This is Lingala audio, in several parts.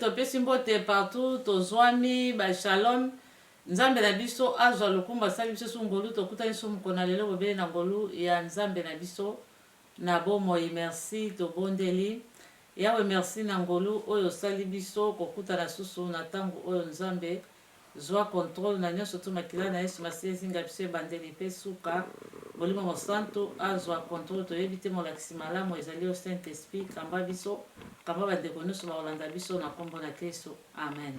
topesi mbote partout tozwami ba shalom nzambe na biso azwa lokumba sali biso su ngolu tokutani su mukona lelo bobele na ngolu ya nzambe na biso na bomoi merci tobondeli yawe merci na ngolu oyo sali biso kokutana susu na tango oyo nzambe zwa contrôle na nyonso tu makila na Yesu masiya ezinga biso ebandeli mpe suka bolimo mosantu azwa contrôle toyebi te molakisi malamu ezali o Saint Esprit kamba biso kamba bandeko nyonso bakolanda biso na kombo na Kristo amen.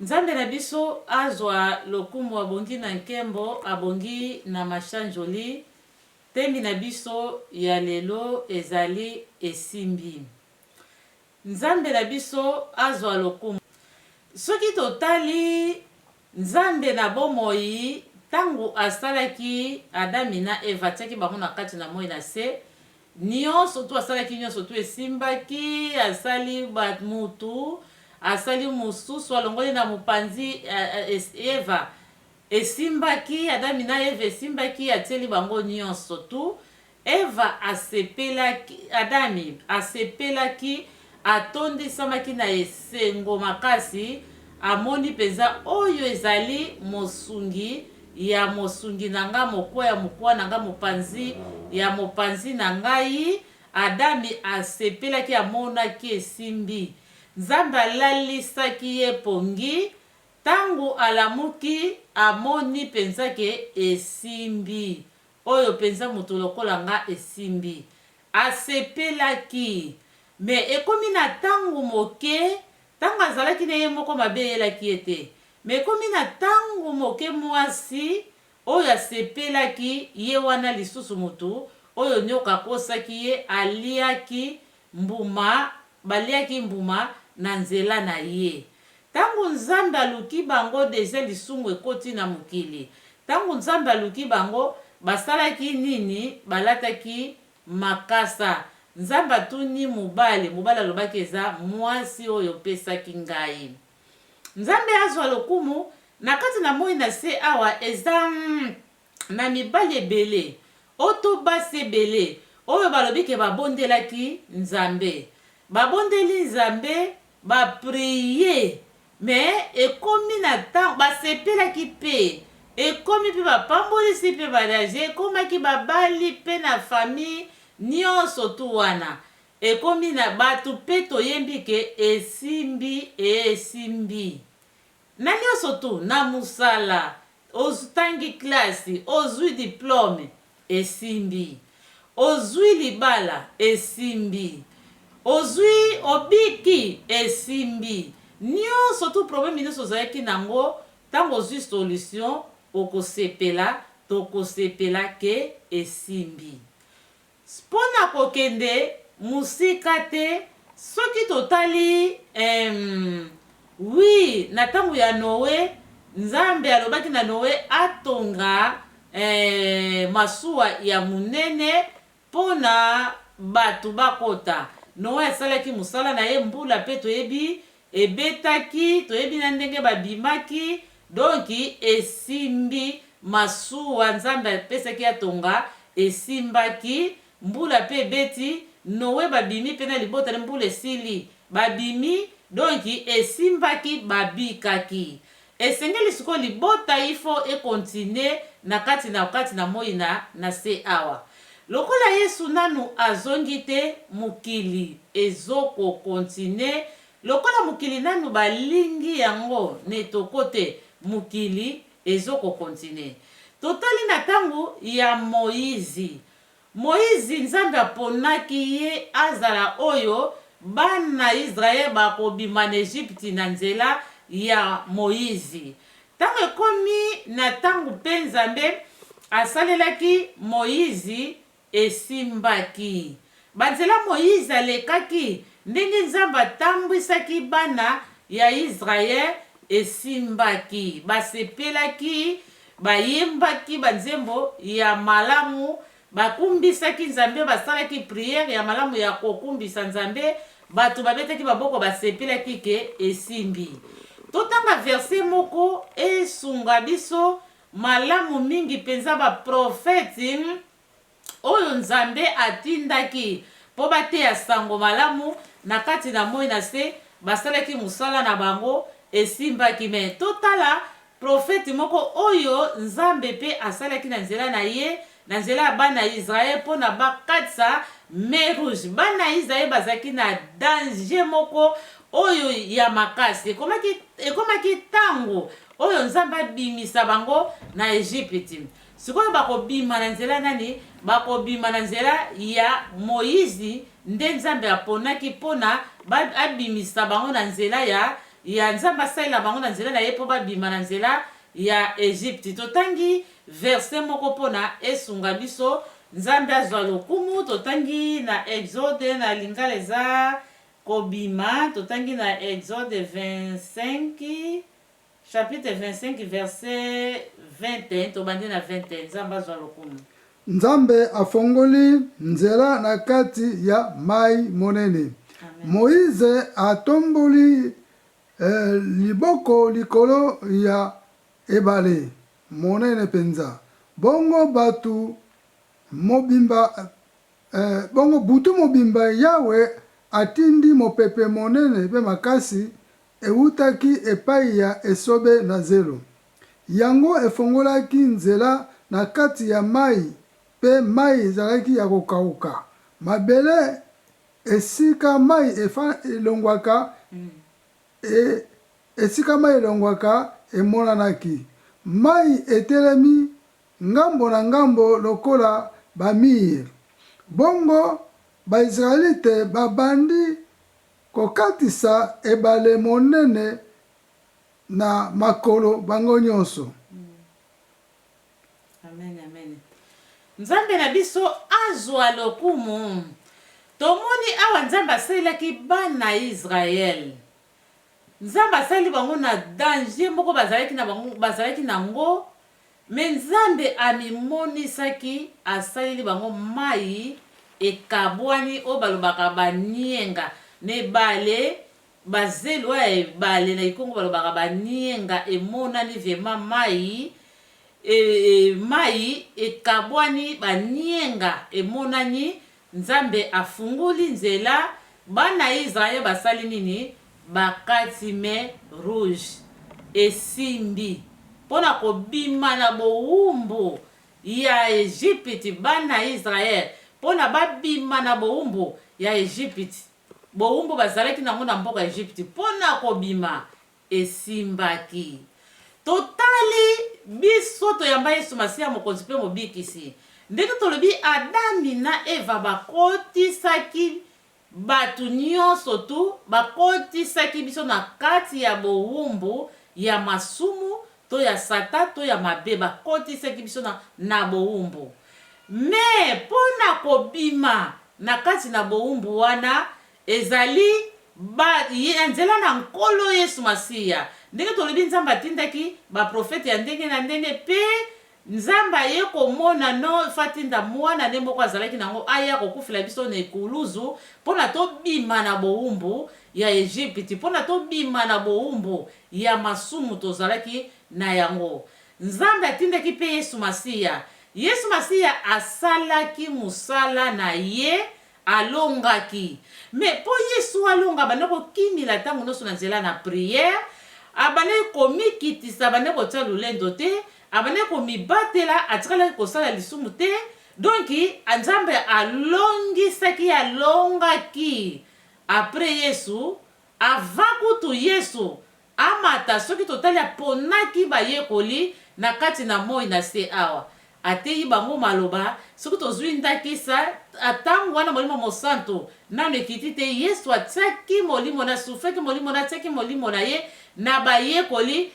Nzambe na biso azwa lokumu abongi na nkembo abongi na mashanjoli tembi na biso ya lelo ezali esimbi. Nzambe na biso azwa lokumu soki totali nzambe na bomoi tangu asalaki Adami na Eva tiaki bango na kati na moi na se nyonso tu asalaki nyonso tu esimbaki asali mutu asali mosusu alongoli na mopanzi Eva esimbaki Adami na Eva esimbaki atieli bango nyonso tu Eva asepelaki Adami asepelaki atondisamaki na esengo makasi amoni penza oyo ezali mosungi ya mosungi na nga mokwa ya mokwa na nga mopanzi ya mopanzi na ngai Adami asepelaki amonaki esimbi nzambe alalisaki ye pongi tangu alamuki amoni penza ke esimbi oyo penza moto lokola nga esimbi asepelaki me ekomi na tangu moke tangu azalaki na ye moko mabe eyelaki ete me ekomi na tangu moke mwasi oyo asepelaki ye wana lisusu motu oyo nyoka akosaki ye aliaki mbuma baliaki mbuma na nzela na ye tangu nzambe aluki bango deja lisungu ekoti na mokili tangu nzambe aluki bango basalaki nini balataki makasa nzambe atuni mobali alobaki eza mwasi oyo pesaki ngai nzambe azwa lokumu na kati na moi na se awa eza na mibali ebele oto basi ebele oyo balobike babondelaki nzambe babondeli nzambe bapriye me ekomi na temps basepelaki pe ekomi pe bapambolisi pe badaje ekomaki babali pe na famille nyonso tu wana ekomi na batu pe toyembi ke esimbi na nyonso tu na musala otangi klasi ozwi diplome esimbi ozwi libala esimbi ozwi obiki esimbi nyonso tu problème nyonso ozalaki nango ntango ozwi solution okosepela tokosepela ke esimbi spona kokende musika te soki totali oui na tango ya Noe nzambe alobaki na Noe atonga masuwa ya munene pona batu bakota Noe asalaki musala na ye mbula pe toyebi ebetaki toyebi na ndenge babimaki donki esimbi masuwa nzambe apesaki atonga esimbaki mbula pe beti Noe babimi pe na libota na mbula esili babimi donki esimbaki babikaki esengeli siko libota ifo ekontinue na kati na moi na se awa lokola Yesu nanu azongi te mukili ezoko kontinue lokola mukili nanu balingi yango netoko te mukili ezoko kontinue totali na tango ya Moïse nzambe aponaki ye azala oyo bana Israel bakobima na Egypte na nzela ya Moïse tango ekomi na tango pe nzambe asalelaki Moïse esimbaki banzela Moïse alekaki ndenge nzambe atambwisaki bana ya Israel esimbaki basepelaki bayembaki banzembo ya malamu bakumbisaki nzambe basalaki priere ya malamu ya kokumbisa nzambe batu babetaki baboko basepelaki ke esimbi totanga verset moko esunga biso malamu mingi penza baprofeti oyo nzambe atindaki po bateya sango malamu na kati na moi na se basalaki musala na bango esimbaki. Me totala profeti moko oyo nzambe pe asalaki na nzela na ye, na nzela ya bana ya Israel mpona bakatisa mer rouge. bana ya Israel bazalaki na danger moko oyo ya makasi. ekomaki tango oyo nzambe abimisa bango na Egypte. sikoyo bakobima na nzela nani? Bakobima na nzela ya Moïse nde nzambe aponaki mpona abimisa bango na nzela ya nzambe asalela bango na nzela na ye mpo babima na nzela ya Egypte. Totangi verset moko mpona esunga biso nzambe azwa lokumu. Totangi na Exode na lingala eza kobima. Totangi na Exode 25 chapitre 25 verset 21. Tobandi na 21. Nzambe azwa lokumu. Nzambe afongoli nzela na kati ya mai monene. Moïse atomboli liboko likolo ya ebale monene penza. Bongo butu mobimba Yawe atindi mopepe monene pe makasi eutaki epai ya esobe na zelo. Yango efongolaki nzela na kati ya mai pe mai ezalaki ya kokauka. Mabele esika mai elongwaka esika mai elongwaka emonanaki. Mai etelemi ngambo na ngambo lokola bamir. Bongo Baisraelite babandi kokatisa ebale monene na makolo bango nyonso. Amen, amen. Nzambe na biso azwa lokumu. Tomoni awa nzambe asalelaki bana Israel. Nzambe asali bango na danger moko bazalaki nango. Me nzambe amimonisaki asaleli bango mai ekabwani o balobaka banienga nebale bazelo ya ebale na ikongo balobaka banienga emonani vema mai mai ekabwani banienga emonani. Nzambe afunguli nzela bana Israel basali nini? Bakati mer rouge esimbi mpona kobima na bowumbu ya Egypte. Bana Israel mpona babima na bowumbu ya Egypte, bowumbu bazalaki nango na mboka Egypte, mpona kobima esimbaki. Totali biso toyamba Yesu Masiya mokonzi mpe mobikisi. Ndenge tolobi Adami na Eva bakotisaki batu nyonso tu, bakotisaki biso na kati ya bowumbu ya masumu to ya sata to ya mabe, bakotisaki biso na bowumbu. Me mpona kobima na kati na bowumbu wana ezali nzela na nkolo Yesu Masiya. Ndenge tolobi nzambe atindaki baprofete ya ndenge na ndenge pe nzambe aye komona no fatinda mwana nde moko azalaki nango aya kokufela biso na ekuluzu mpona tobima na bowumbu ya Egypte, mpona tobima na bowumbu ya masumu tozalaki na yango. Nzambe atindaki pe Yesu Masiya. Yesu Masiya asalaki musala na ye, alongaki. Me po Yesu alonga bana kokimila ntango nyonso na nzela na priere, abane komikitisa, abane kotia lolendo te, abane komibatela, atikala kosala lisumu te. Donc Nzambe alongisaki, alongaki. Après Yesu, avant kutu Yesu amata soki totali aponaki bayekoli na kati na moi na se awa. Ateyi bango maloba soki tozwi ndakisa atango wana molimo mosanto nano ekiti te. Yesu atiaki molimo na sufaki molimo na atiaki molimo na ye na bayekoli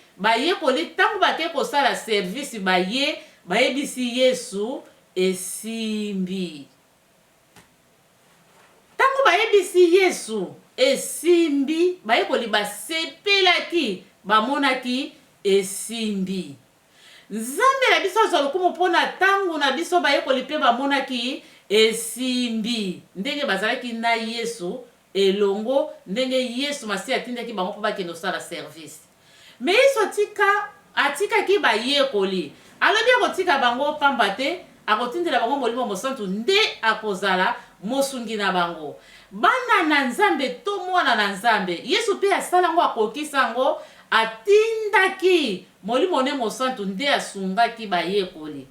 tango bake kosala service bayebisi Yesu esimbi. Tango bayebisi Yesu esimbi, bayekoli basepelaki, bamonaki esimbi. Nzambe na biso azwa lokumu mpona tango na biso bayekoli pe bamonaki esimbi. Ndenge bazalaki na Yesu elongo, ndenge Yesu Masiya atindaki bango mpo bakende kosala service. Me Yesu atikaki bayekoli. Alobi akotika bango pamba te, akotindela bango molimo mosantu nde akozala mosungi na bango. bana na nzambe to mwana na nzambe yesu pe asala ngo akokisa ngo atindaki molimo ne mosantu nde asungaki bayekoli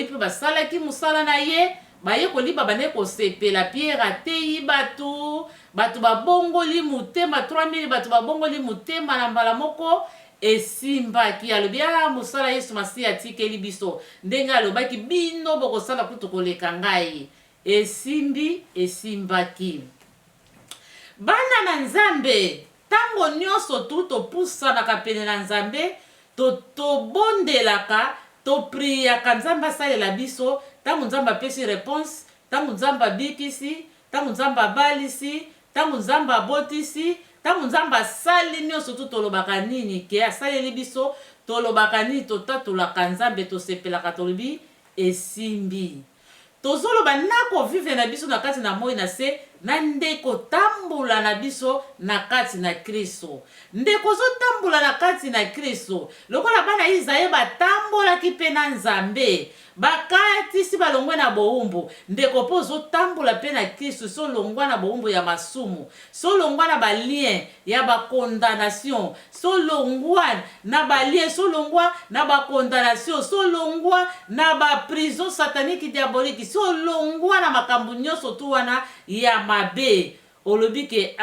mpe basalaki mosala na ye bayekoli babande kosepela Pierre ateyi bato babongoli motema 3000 bato babongoli motema na mbala moko esimbaki alobi mosala yesu masiya atikeli biso ndenge alobaki bino bokosala kutu koleka ngai esimbaki bana na nzambe tango nyonso tu topusanaka pene na nzambe tobondelaka topriaka nzambe asalela biso tango nzambe apesi réponse tango nzambe abikisi tango nzambe abalisi tango nzambe abotisi tango nzambe asali nyonso tu tolobaka nini ke asaleli biso tolobaka nini totatolaka nzambe tosepelaka tolobi esimbi tozoloba nako vivre na biso na kati na moi na se na ndeko tambola na biso na kati na Kristo ndeko zotambola na kati na Kristo lokola bana Israeli batambolaki pe na nzambe bakatisi balongwe na boumbu ndeko po zotambola pe na Kristo so longwa na boumbu ya masumu so longwa na balien ya bakondamnation so longwa na balien so longwa na bakondamnation so longwa na baprison satanique diabolique so longwa na makambo nyonso tu wana ya mabe olobi ke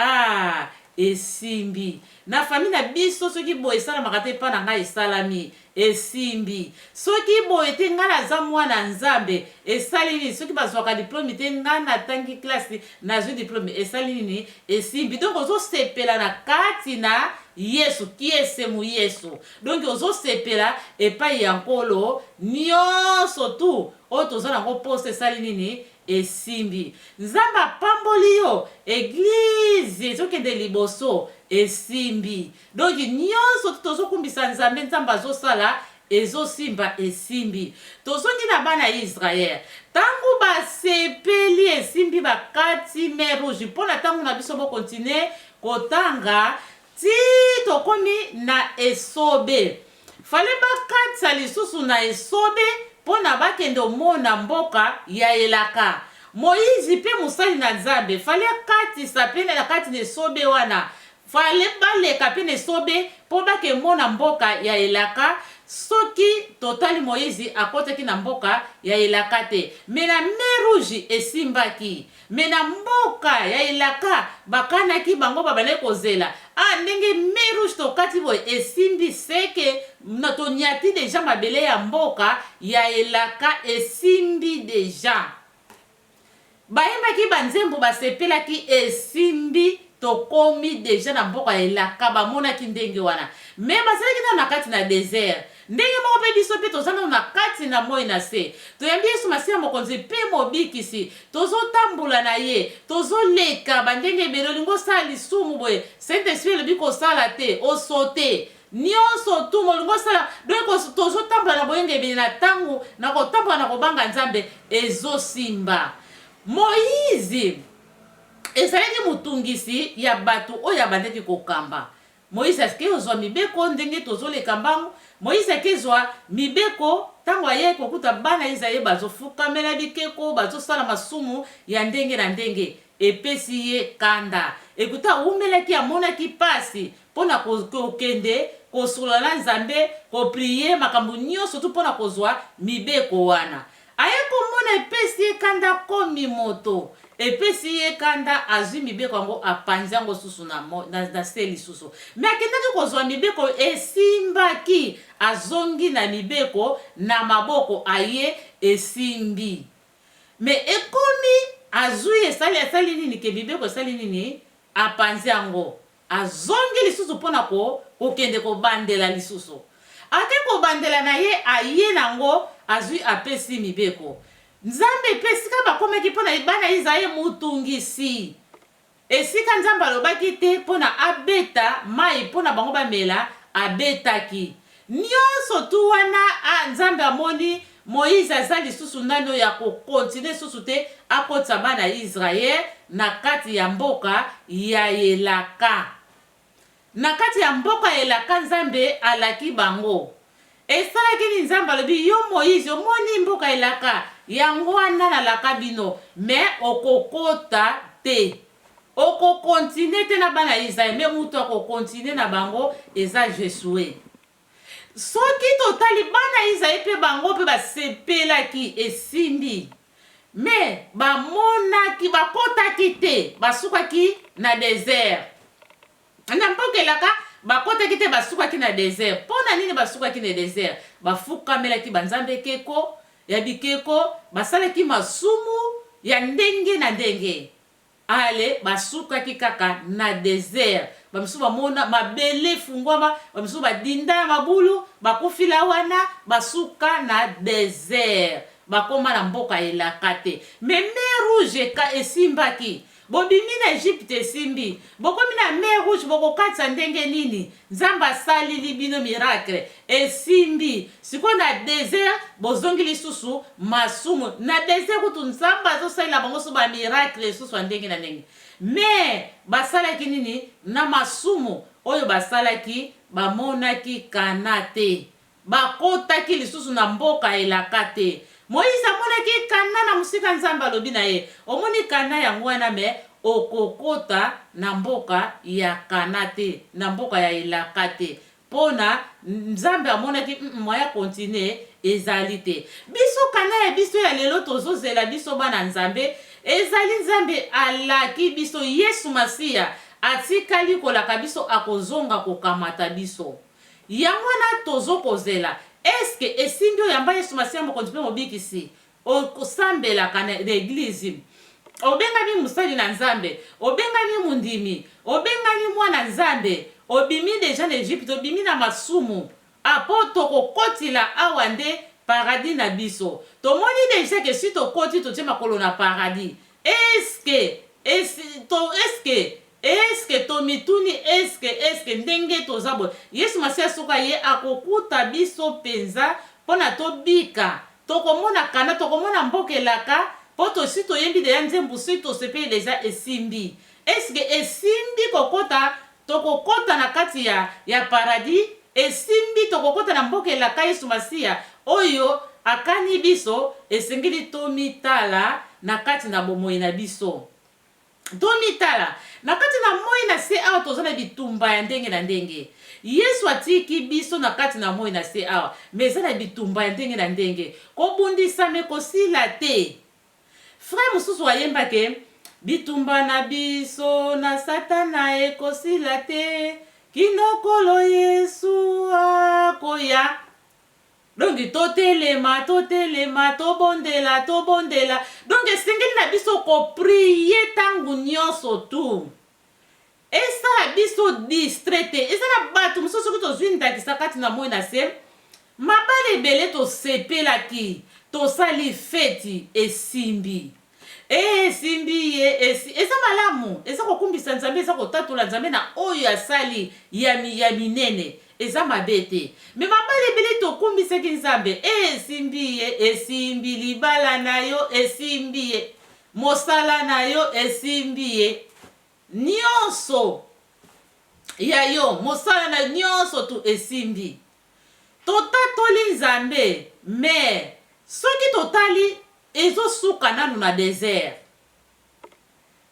esimbi na famille na biso soki boye esalamaka te mpa na ngai esalami esimbi soki boye te ngai naza mwana nzambe esali nini soki bazwaka diplome te ngai natangi klase nazwi diplome esali nini esimbi donc ozosepela na kati na yesu kiesemu yesu donc ozosepela epai ya nkolo nyonso tu oyo toza nango poste esali nini esimbi nzambe apamboli yo eglize ezokende liboso esimbi donc nyonso tozokumbisa nzambe nzambe azosala ezosimba esimbi tozongi na bana ya Israel tango basepeli esimbi bakati mer rouge mpona tango na biso bokontinue kotanga ti tokomi na esobe fale bakatisa lisusu na esobe mpona bakende omona mboka ya elaka Moïse pe musali na nzambe fale akatisa pene na kati na esobe wana fale baleka pe na esobe mpo bakemona mboka ya elaka soki totali Moïse akotaki na mboka ya elaka te me na mer rouge esimbaki me na mboka ya elaka bakanaki bango babale kozela ndenge mer rouge tokati boye esimbi seke na tonyati deja mabele ya mboka ya elaka esimbi deja bayembaki banzembo basepelaki esimbi tokomi deja na mboka ya elaka bamonaki ndenge wana me basalaki na kati na désert ndenge moko mpe biso mpe tozana na kati na moi na se toyambi yesu masiya mokonzi mpe mobikisi tozotambola na ye tozoleka bandenge ebele olingo osala lisumu boye saint esprit elobi kosala te osote nyonso tu molingo osala donc tozotambola na boyenge ebele na ntango na kotambola na kobanga nzambe ezosimba Moïse ezalaki motungisi ya bato oyo abandaki kokamba Moïse akezwa mibeko ndenge tozoleka mbango Moïse akezwa mibeko tango aye kokuta bana Israeli bazofukamela bikeko bazosala masumu ya ndenge na ndenge epesi ye kanda ekuta umelaki amonaki pasi mpona kokende kosola na nzambe koprie makambo nyonso tu mpona kozwa mibeko wana aye komona epesi ye kanda komi moto epesi ye kanda azwi mibeko yango apanzi yango susu na se lisusu me akendaki kozwa mibeko esimbaki azongi na mibeko na maboko aye esimbi me ekomi azwi esali nini ke mibeko esali nini apanzi yango azongi lisusu mpona kokende kobandela lisusu ake kobandela na ye aye nango azwi apesi mibeko nzambe esika bakomaki mpona bana Israeli mutungisi esika nzambe alobaki te mpona abeta mai mpona bango bamela abetaki nyonso tu wana nzambe amoni Moïse aza lisusu ndani oyo ya kokontinue susu te akotisa bana Israeli na kati ya mboka ya elaka na kati ya mboka ya elaka nzambe alaki bango esalaki ni nzambe alobi yo Moïse omoni mboka elaka yango wana nalaka bino me okokota te oko continue te na bana Isaïe me mutu ako continue na bango eza Jesue. Soki totali bana Isaïe pe bango pe basepelaki esimbi me bamonaki bakotaki te basukaki na désert. Na mpokelaka bakotaki te basukaki na désert. Pona nini basukaki na désert? Bafukamelaki banzambe keko ya bikeko, basalaki masumu ya ndenge na ndenge. Ale basukaki kaka na désert. Bamisu bamona mabele fungwama, bamisu badinda mabulu, bakufila wana basuka na désert. Bakoma na mboka elaka te. Me mer rouge ka esimbaki. Bobimi na Egypte esimbi. Bokomi na mer rouge bokokatisa ndenge nini. Nzambe asalili bino miracle esimbi. Siko na désert bozongi lisusu masumu. Na désert kutu Nzambe azosalela bango so ba miracle lisusu ndenge na ndenge. Me basalaki nini na masumu oyo basalaki bamonaki kana te. Bakotaki lisusu na mboka elaka te. Moïse amonaki kana na musika Nzambe alobi na ye. Omoni kana yango wana me okokota na mboka ya kana te, na mboka ya elaka te. Pona Nzambe amonaki moya continue ezali te. Biso kana ya biso ya lelo tozozela biso bana Nzambe ezali Nzambe alaki biso Yesu Masiya atikali kolaka biso akozonga kokamata biso. Yango na tozokozela eske esimbi oyamba Yesu Masiya mokonzi mpe mobikisi okosambela kana l'église obengani musali na Nzambe, obengani mundimi, obengani mwana Nzambe, obimi deja na Egypte, obimi na masumu apo tokokotila awa nde paradis na biso. Tomoni deja ke si tokoti totie makolo na paradis. Eske tomituni eske ndenge tozabo Yesu Masiya soka ye akokuta biso penza pona tobika tokomona kana tokomona mbokelaka poto si toyembi de nzembu si tosepe deja esimbi. Eske esimbi kokota tokokota na kati ya paradis esimbi tokokota na mbokelaka Yesu Masiya oyo akani biso esengeli tomitala na kati na bomoi na biso. Tomitala na kati na moi na se awa tozana bitumba ya ndenge na ndenge. Yesu atiki biso na kati na moi na se awa mezana bitumba ya ndenge na ndenge. Kobundisa me kosila te. Frère mususu ayemba ke bitumba na biso na satana ekosila te kinokolo Yesu akoya. Donc totelema tobondela. Donc esengeli na biso ko prier tangu nyonso tu. Esa biso distraite. Esa na batu mususu ko tozwi ndakisa kati na moi na se. Mabale ebele tosepelaki. Tosali feti esimbi. Esimbi esa malamu. Esa kokumbisa Nzambe, esa kotatula Nzambe na oyo asali ya minene. Eza mabete. Me mabale ebele tokumbisaki Nzambe. Esimbi libala na yo esimbi. Mosala na yo esimbi. Nyonso ya yo mosala na nyonso tu esimbi. Totatoli Nzambe. Me soki totali ezosuka nanu na désert.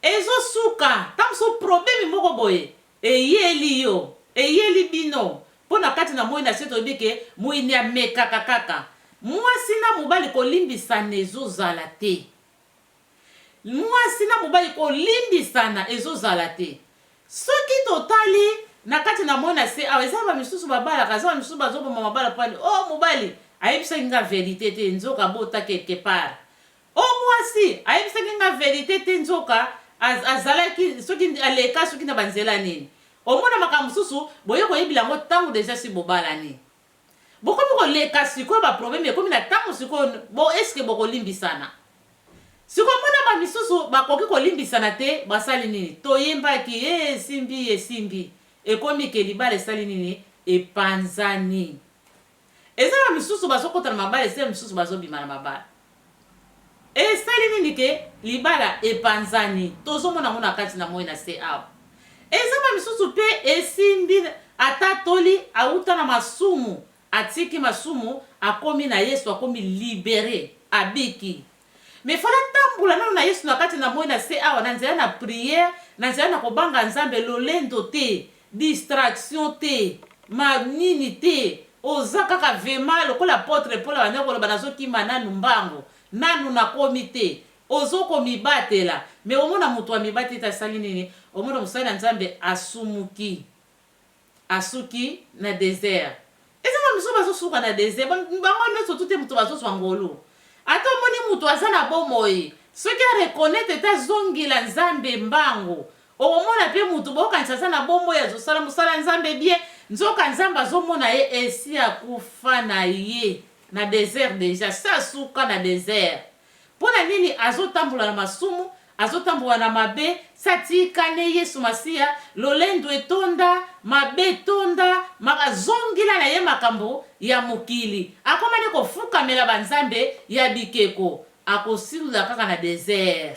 Ezosuka tamso problème moko boye eyeli yo eyeli bino pona kati na moi na seto bike muini ameka kaka mwasi na mobali kolimbisana ezozala te. Mwasi na mobali kolimbisana ezozala te. Soki totali na kati na moi na se aweza ba misusu babala kaza misusu bazoba mabala pani mobali ayebisa nga vérité te nzoka bota quelque part. Mwasi ayebisa nga vérité te nzoka azalaki soki aleka soki na banzela nini. Omona makambo susu boye koyebila ngo tangu deja si bobala ni. Bokomi koleka siko ba problème ekomi na tangu siko bo eske boko limbisana. Siko mona ba misusu bakoki kolimbisana te basali nini. Toyembaki esimbi. Ekomi ke libala esali nini epanzani. Eza ba misusu bazokota na mabala eza misusu bazobima na mabala. Esali nini ke libala epanzani. Tozomona ngona kati na moi na se awa. Ezama misusu pe esimbi atatoli auta na masumu atiki masumu akomi na Yesu akomi libéré abiki. mais fala tambula na Yesu na kati na moi na se awa na nzela na prière na nzela na kobanga nzambe lolendo te distraction te manini te oza kaka vema lokola apôtre Paul abanda koloba nazokima nanu mbango nanu nakomi te ozokomibatela me omona moto amibate tasali nini omona mosali na nzambe asuki na désert ezanga miso bazosuka na désert bango nyonso tute moto bazozwa ngolu ata omoni moto aza na bomoi soki areconnaitre ete azongela nzambe mbango okomona mpe moto bokanisa aza na bomoi azosala mosala nzambe bien nzoka nzambe azomona ye esi akufa na ye na désert deja se asuka na désert mpo na nini azotambola na masumu azotambola na mabe satikane Yesu Masiya lolendo etonda mabe etonda makazongela na ye makambo ya mokili akomani kofukamela banzambe ya bikeko akosilula kaka na désert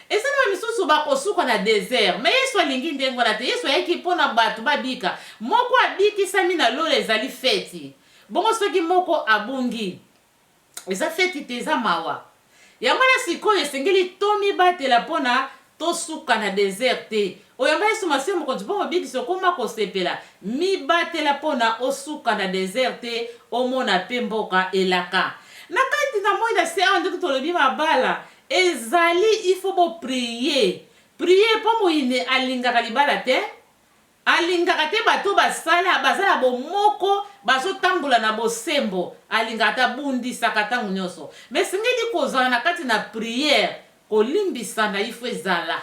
ezali bamisusu bakosuka na désert me Yesu alingi ndenge wana te Yesu ayaki mpona bato babika moko abikisami na lola ezali feti bongo soki moko abungi eza feti te eza mawa yango na sikoyo esengeli tomibatela mpona tosuka na désert te oyamba Yesu Masiya mokonzi mpo mobikisi okoma kosepela mibatela mpona osuka na désert te omona mpe mboka elaka na kati na moi na se awa ndenge tolobi mabala ezali ifo bopriye priye mpo moyine alingaka libala te alingaka te bato basala bazala bomoko bazotambola na bosembo alingaka te abundisaka ntango nyonso me esengeli kozala na kati na priere kolimbisana ifo ezala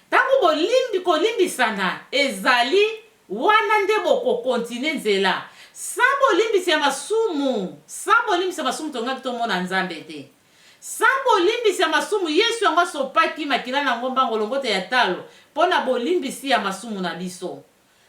ntango kolimbisana ezali wana nde bokokontine nzela sa bolimbisi ya masumu tongaki tomona nzambe te sa bolimbisi ya masumu Yesu yango asopaki makila na ngomba ngolongo te ya talo mpona bolimbisi ya masumu na biso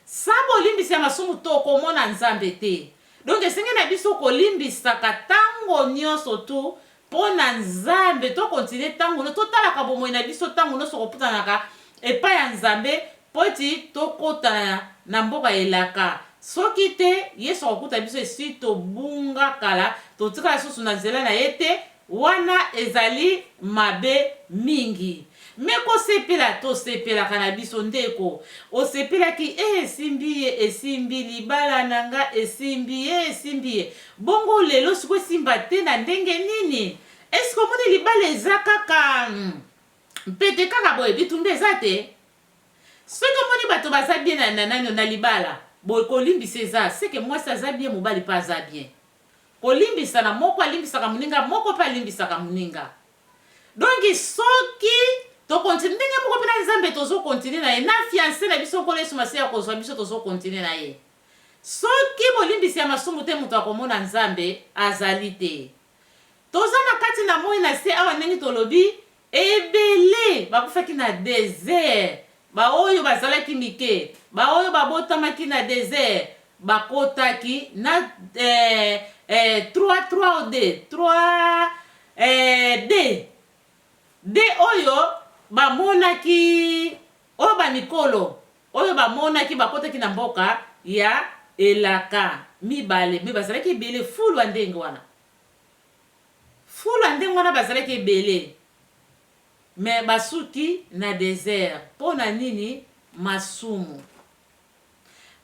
sa bolimbisi ya masumu tokomona nzambe te donc esenge na biso kolimbisaka ntango nyonso tu mpona nzambe tokontinue ntango totalaka bomoi na biso ntango nyonso koputanaka epai ya nzambe mpo eti tokotana na mboka elaka soki te Yesu akokuta biso esi tobunga kala totikala susu na nzela na ye te wana ezali mabe mingi me kosepela tosepelaka na biso ndeko osepelaki esimbi libala nanga esimbi ye bongo lelo siko esimba te na ndenge nini eske omoni libala eza kaka mpete kaka boye bitumba eza te soki omoni bato baza bien na libala boye kolimbisa eza seke mwasi aza bien mobali mpe aza bien kolimbisana moko alimbisaka moninga moko mpe alimbisaka moninga donc soki tokontinue ndenge moko mpe na nzambe tozokontinue na ye na fiance na biso nkolo Yesu Masiya kozwa biso tozokontinue na ye soki bolimbisi ya masumu te moto akomona nzambe azali te toza na kati na moi na se awa ndenge tolobi ebele bakufaki na désert baoyo bazalaki mike baoyo babotamaki na désert bakotaki na 3 D oyo bamonaki oyo bamikolo oyo bamonaki bakotaki na mboka ya elaka mibale me bazalaki ebele fulu ndenge wana bazalaki ebele me basuki na désert mpona nini masumu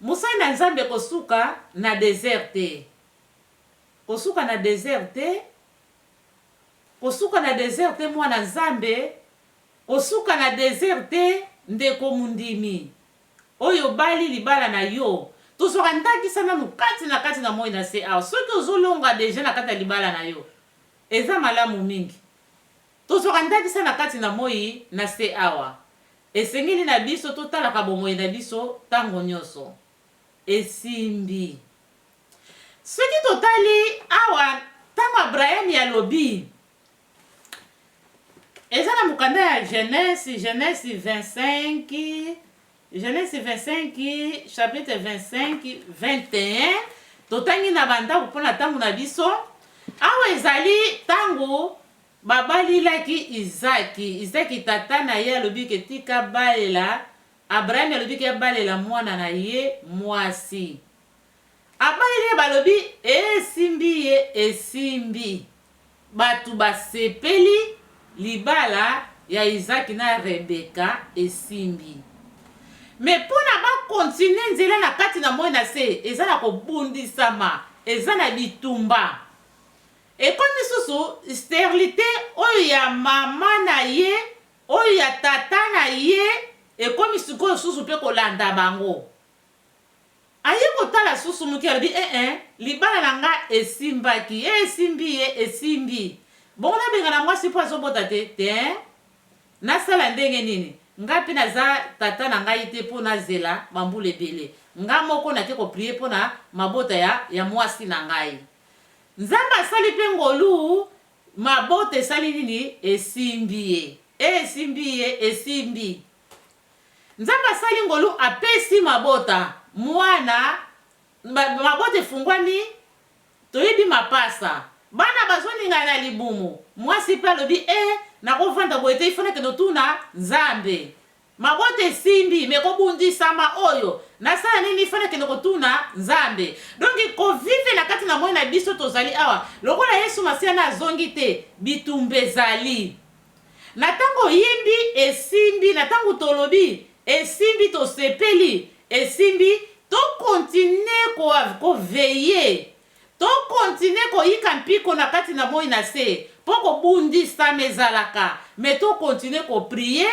mosali na nzambe kosuka na désert te kosuka na désert te mwana nzambe kosuka na désert te ndeko mundimi oyo bali libala na yo tozwaka ndakisa nanu kati na moi na se awa soki ozolonga deja na kati ya libala na yo eza malamu mingi tozwaka ndakisa na kati na moi na se awa esengeli na biso totalaka bomoi na biso ntango nyonso esimbi soki totali awa ntango Abraham alobi eza na mokanda ya Genèse 25 chapitre 25 21 totangi na bandako mpona ntango na biso awa ezali ntango babalilaki Izaki tata na ye alobi ke tika balela Abraham alobi ke balela mwana na ye mwasi abaleli balobi esimbi batu basepeli libala ya Isaac na Rebeka esimbi. Mais pona ba continuer nzela na kati na moi na se eza na kobundisama eza na bitumba. Ekomi susu sterilité oyo ya mama na ye oyo ya tata na ye ekomi sikoyo susu pe kolanda bango. Aye kotala susu muki alobi libala na nga esimbaki esimbi esimbi. Bongo na benga na mwasi po azobota te nasala ndenge nini nga pe naza tata na ngai te mpo nazela bambula ebele nga moko nake koprie mpo na mabota ya mwasi na ngai. Nzambe asali mpe ngolu mabota esali nini esimbi esimbi. Nzambe asali ngolu apesi mabota mwana mabota efungwami toyebi mapasa bana bazoninga na libumu mwasi mpe alobi nakovanda boye te ifana kendo tuna Nzambe mabota esimbi mekobundisama oyo nasala nini ifana kendo kotuna Nzambe. Donc kovive na kati na moi na biso tozali awa lokola Yesu Masiya na azongi te bitumba ezali na tango yimbi esimbi na tango tolobi esimbi tosepeli esimbi to continue ko veiller to continue ko yika mpiko na kati na moi na se poko bundisa mezalaka mais to continue ko prier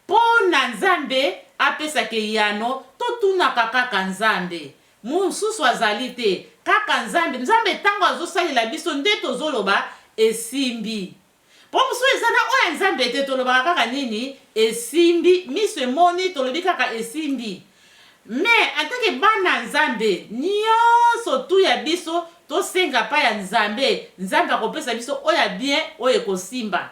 po na Nzambe apesa ke yano to tunaka kaka Nzambe mususu azali te kaka Nzambe tango azosalela biso nde tozoloba esimbi po musu ezana oya Nzambe te toloba kaka nini esimbi miso emoni tolobi kaka esimbi. Mais en tant que bana Nzambe nyonso tu ya biso to senga pa ya Nzambe akopesa biso oya bien oyo kosimba.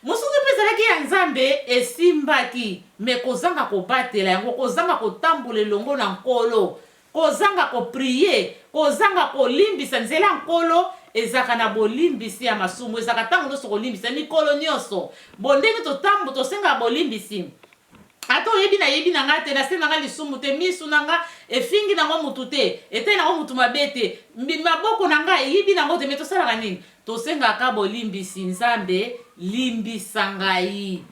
Musuku pezalaki ya Nzambe esimbaki me kozanga kobatela yango kozanga kotambola elongo na nkolo kozanga koprier kozanga kolimbisa nzela nkolo ezaka na bolimbisi ya masumu ezaka tango nyonso kolimbisa mikolo nyonso bondenge totambo tosenga bolimbisi. Ato yebi na nga te nasenga nga lisumu te misu na nga efingi nango mutu te ete nango mutu mabete maboko na nga yebi nango te me tosalaka nini tosengaka bolimbisi. Nzambe limbisa ngai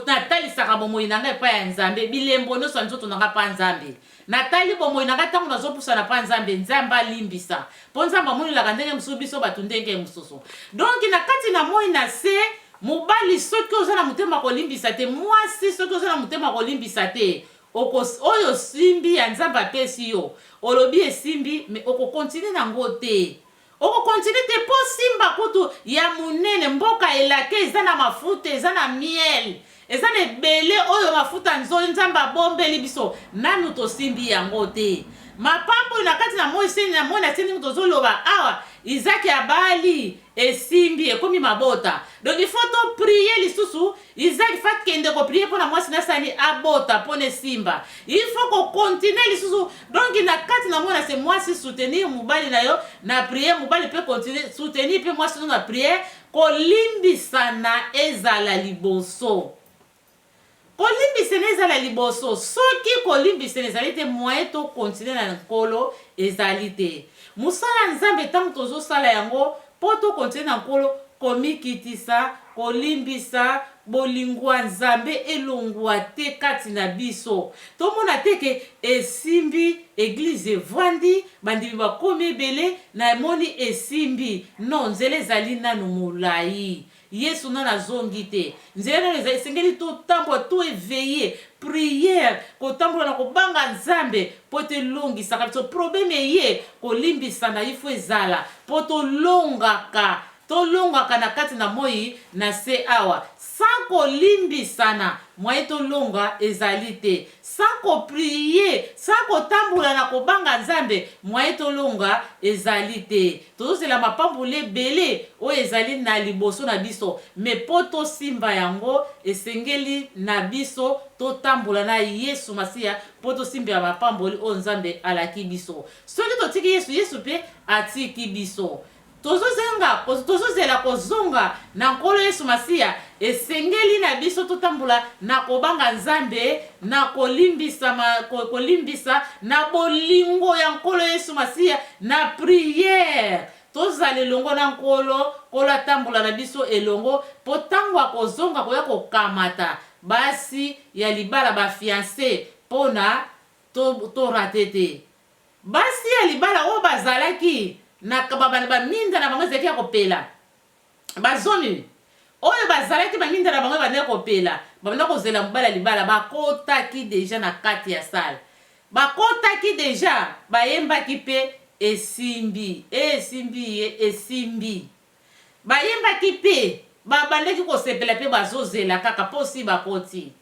natalisaka bomoi na ngai epai ya Nzambe bilembo nyonso ya nzoto na nga pa Nzambe natali bomoi na ngai ntango nazopusana pa Nzambe Nzambe alimbisa mpo Nzambe amonelaka ndenge mosusu biso bato ndenge mosusu. Donc na kati na moi na se mobali soki oza na motema kolimbisa te mwasi soki oza na motema kolimbisa te oyo simbi ya Nzambe apesi yo olobi esimbi me okokontinue nango te okokontinue te po simba kutu ya munene mboka elake eza na mafuta eza na miel eza na ebele oyo mafuta Nzambe abombeli biso nanu tosimbi yango te. Mapambo na kati na moi seni na moi na teni tozoloba awa Isaac abali esimbi ekomi mabota. Donc il faut to prier lisusu Isaac fat kende ko prier pour na mwasi na sani abota pone simba. Il faut ko continuer lisusu. Donc na kati na moi na se mwasi soutenir mubali na yo na prier mubali pe continuer soutenir pe mwasi na prier ko limbisa na ezala liboso. Kolimbisene ezala liboso soki kolimbisene ezali te moyen to continue na nkolo ezali te. Musala Nzambe tango tozosala yango po to continue na nkolo komikitisa kolimbisa bolingwa Nzambe elongwa te kati na biso. Tomona te ke esimbi eglize evandi bandimi bakomi ebele na moni esimbi non nzela ezali nanu molai. Yesu nana zongi te nzela nana esengeli totambola to éveiller prière kotambola na kobanga Nzambe po te longisaka biso probleme ye kolimbisa na ifo ezala po tolongaka na kati na moi na se awa sans kolimbisana moye tolonga ezali te sans koprier sans kotambola na kobanga Nzambe moye tolonga ezali te. Tozozela mapambula ebele oyo ezali na liboso na biso me po tosimba yango esengeli na biso totambola na Yesu Masiya po tosimba mapamboli oyo Nzambe alaki biso. Soki totiki Yesu pe atiki biso tozozela kozonga na nkolo Yesu Masiya esengeli na biso totambola na kobanga Nzambe na kolimbisa na bolingo ya nkolo Yesu Masiya na prière tozala elongo na nkolo, nkolo atambola na biso elongo, po ntango akozonga koya kokamata basi ya libala bafiance mpona torate te. Basi ya libala oyo bazalaki na baminda na bango ezalaki ya kopela, bazomi oyo bazalaki baminda na bango bandaki kopela, babanda kozela mobala libala, bakotaki deja na kati ya sale, bakotaki deja, bayembaki mpe esimbi, esimbi, bayembaki mpe babandaki kosepela mpe bazozela kaka mposi bakoti.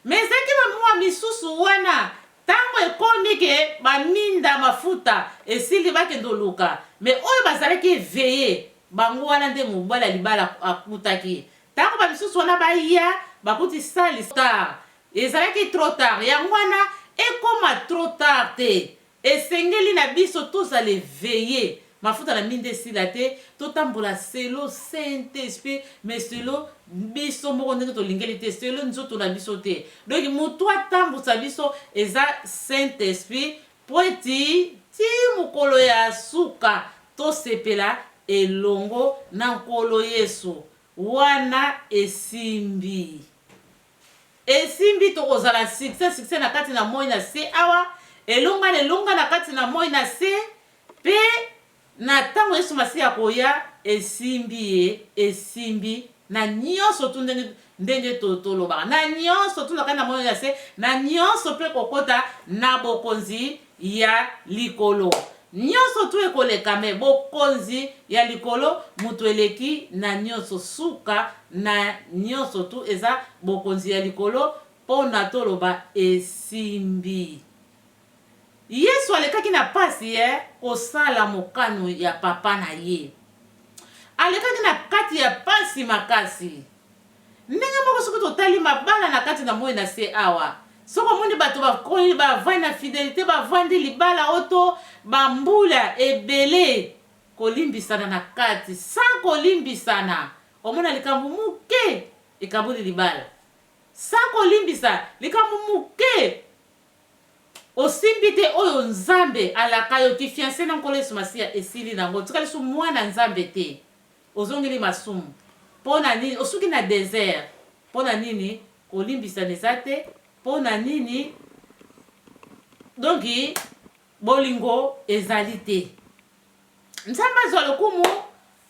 Me ezalaki bamwa misusu wana ntango ekomi ke baminda mafuta esili bakende oluka, me oyo bazalaki eveye bango wana nde mobala libala akutaki. Ntango bamisusu wana baya bakuti sali tard, ezalaki trop tard, yango wana ekoma trop tard te. Esengeli na biso tozala eveye, mafuta na minda esila te, totambola selo Saint-Esprit, me selo biso moko ndenge tolingeli te, selo nzoto na biso te. Donc moto atambusa biso eza Saint-Esprit po eti ti mokolo ya suka tosepela elongo na nkolo Yesu wana esimbi. Esimbi tokozala succès na kati na moi na se awa, elonga na kati na moi na se, pe na tango Yesu Masiya koya esimbi na nyonso tu ndenge tolobaka, na nyonso tu na kati na moi na se, na nyonso pe kokota na bokonzi ya likolo. Nyonso tu ekoleka, me bokonzi ya likolo mutu eleki na nyonso, suka na nyonso tu eza bokonzi ya likolo pona toloba esimbi. Yesu alekaki na pasi kosala mokano ya papa na ye, alekaki na kati ya pasi makasi. Ndenge moko soki totali mabala na kati na moi na se awa, soko moni bato bakoli bavandi na fidelité, bavandi libala oto bambula ebele kolimbisana na kati, sans kolimbisana omona likambo muke ekabuli libala, sans kolimbisa likambo muke osimbi te oyo Nzambe alaka yo ki fiancé na nkolo Yesu Masiya esili nango, tikali su mwana Nzambe te, ozongeli masumu pona nini, osuki na désert pona nini kolimbisa neza te, pona nini donki bolingo ezali te. Nzambe azwa lokumu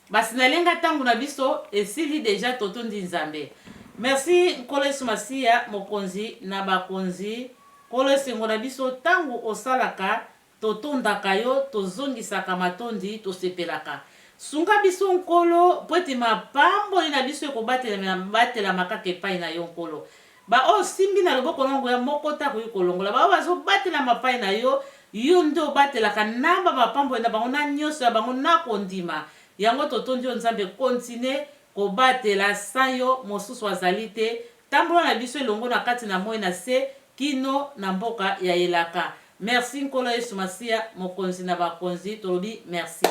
basi nalenga tangu na biso esili deja totondi Nzambe. Merci nkolo Yesu Masiya mokonzi na bakonzi, nkolo esengo na biso tangu osalaka totondaka yo, tozongisaka matondi, tosepelaka. Sunga biso nkolo po ete mapamboli na biso ekobatela makaka epai na yo nkolo. Ba o simbi na loboko nango ya moko ta koyi kolongola, ba bazobatela mapai na yo, yo nde obatelaka namba mapamboli na bango na nyonso ya bango na kondima. Yango totondi yo Nzambe, continue kobatela sa yo mosusu azali te. Tambola na biso elongo na kati na moi na se kino na mboka ya elaka. Merci nkolo Yesu Masiya mokonzi na bakonzi, tolobi merci.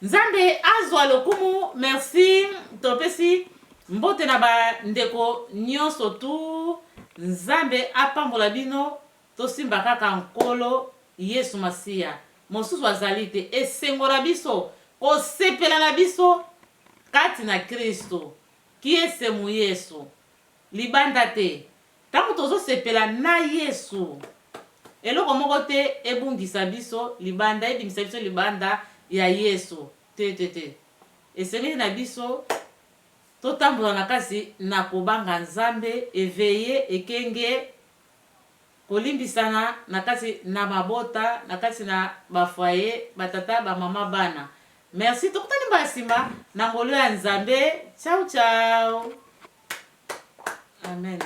Nzambe azwa lokumu, merci, topesi mbote na ba ndeko nyonso tu. Nzambe apambola bino, tosimba kaka nkolo Yesu Masiya mosusu azali te, esengo na biso kosepela na biso kati na Kristo ki esemu Yesu libanda te. Tango tozosepela na Yesu eloko moko te ebungisa biso libanda, ebimisa biso libanda ya Yesu te. Esengeli na biso totambola na kasi na kobanga Nzambe, eveye ekenge kolimbisana na kasi na mabota, na kasi na bafoye, batata, bamama, bana. Merci, tokutani basima na ngolo ya Nzambe. Ciao ciao. Amen.